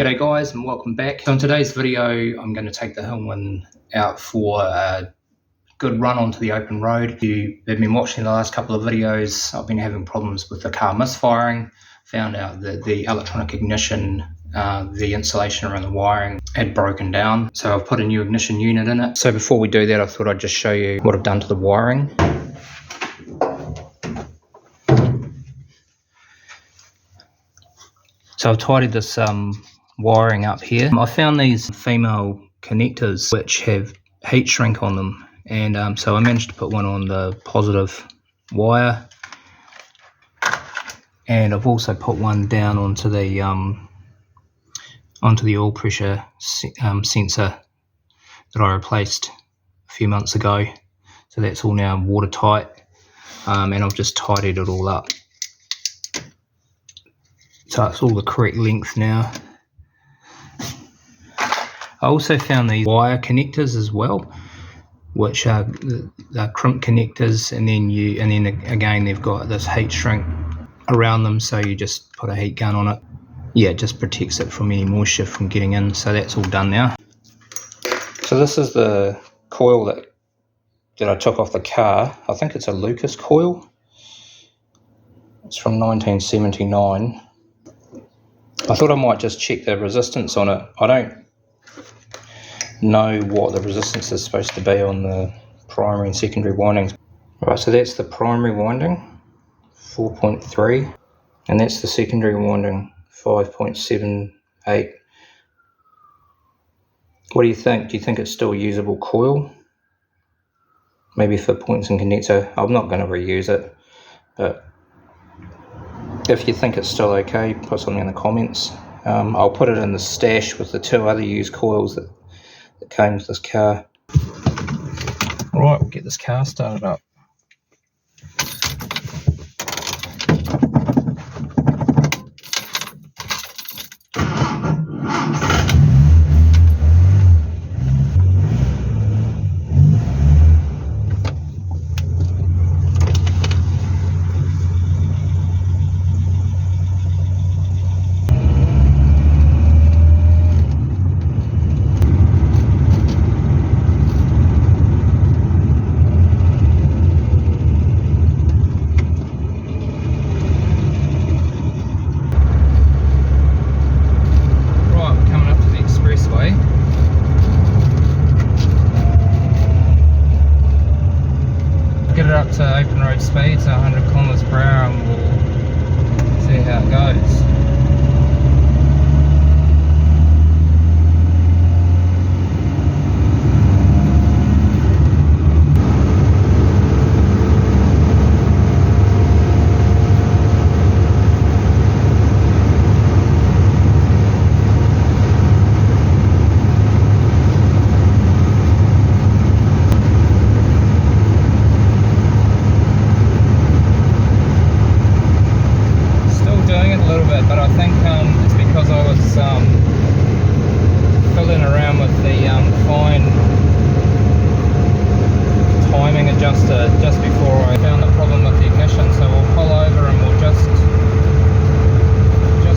G'day guys and welcome back. So in today's video I'm going to take the Hillman out for a good run onto the open road. If you've been watching the last couple of videos, I've been having problems with the car misfiring. Found out that the electronic ignition, the insulation around the wiring had broken down. So I've put a new ignition unit in it. So before we do that, I thought I'd just show you what I've done to the wiring. So I've tidied this wiring up here. I found these female connectors which have heat shrink on them, and so I managed to put one on the positive wire, and I've also put one down onto the oil pressure sensor that I replaced a few months ago. So that's all now watertight, and I've just tidied it all up so it's all the correct length now. I also found these wire connectors as well, which are the crimp connectors, and then again they've got this heat shrink around them, so you just put a heat gun on it. Yeah, it just protects it from any moisture from getting in. So that's all done now. So this is the coil that I took off the car. I think it's a Lucus coil. It's from 1979. I thought I might just check the resistance on it. I don't know what the resistance is supposed to be on the primary and secondary windings. Right, so that's the primary winding, 4.3, and that's the secondary winding, 5.78. What do you think? Do you think it's still a usable coil? Maybe for points and condenser. I'm not going to reuse it, but if you think it's still okay, put something in the comments. I'll put it in the stash with the two other used coils that came with this car. Right, we'll get this car started up. Get it up to open road speed, so 100 kilometers per hour, and we'll see how it goes. But I think it's because I was fiddling around with the fine timing adjuster just before I found the problem with the ignition. So we'll pull over and we'll just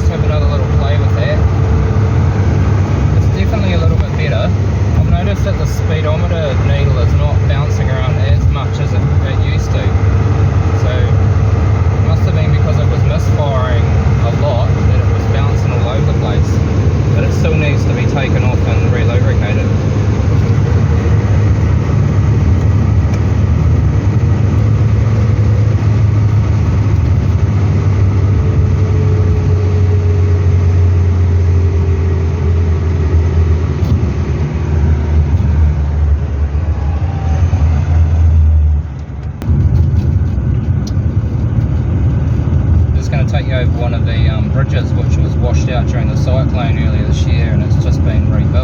have another little play with that. It's definitely a little bit better. I've noticed that the speedometer needle is not bouncing around as much as it used to. So it must have been because it was misfiring a lot that it was bouncing all over the place, but it still needs to be taken off and re-lubricated. Take you over one of the bridges which was washed out during the cyclone earlier this year, and it's just been rebuilt.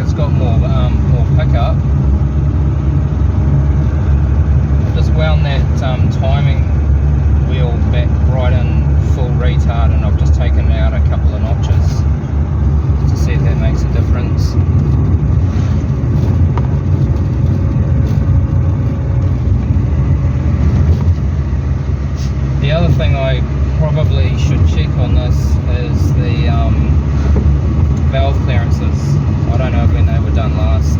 like it's got more pickup. I've just wound that timing wheel back right in full retard, and I've just taken out a couple of notches just to see if that makes a difference. The other thing I probably should check on this is the valve clearances. I don't know when they were done last.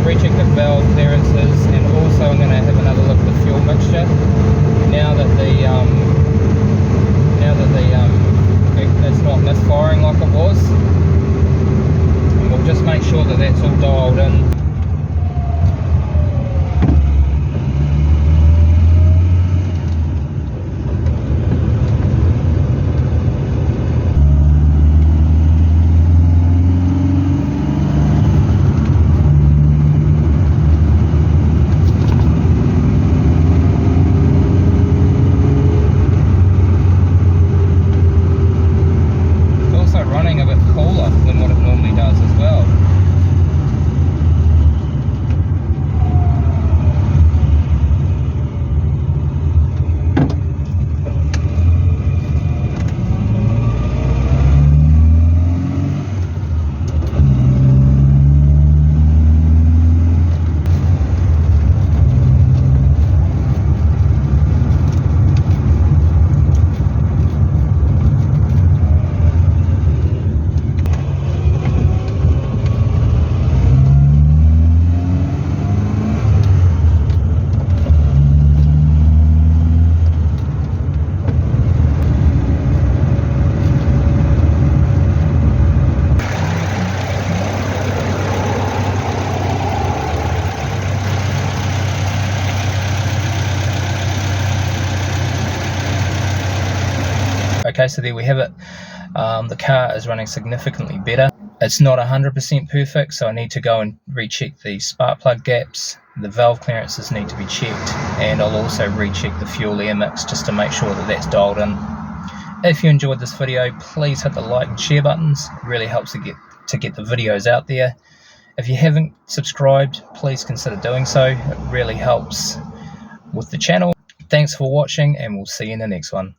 recheck the valve clearances, and also I'm going to have another mixture. Now that it's not misfiring like it was, and we'll just make sure that that's all dialed in. Running a bit cooler than what it normally does as well. Okay, so there we have it. The car is running significantly better. It's not 100% perfect, so I need to go and recheck the spark plug gaps. The valve clearances need to be checked, and I'll also recheck the fuel air mix just to make sure that that's dialed in. If you enjoyed this video, please hit the like and share buttons. It really helps to get the videos out there. If you haven't subscribed, please consider doing so. It really helps with the channel. Thanks for watching, and we'll see you in the next one.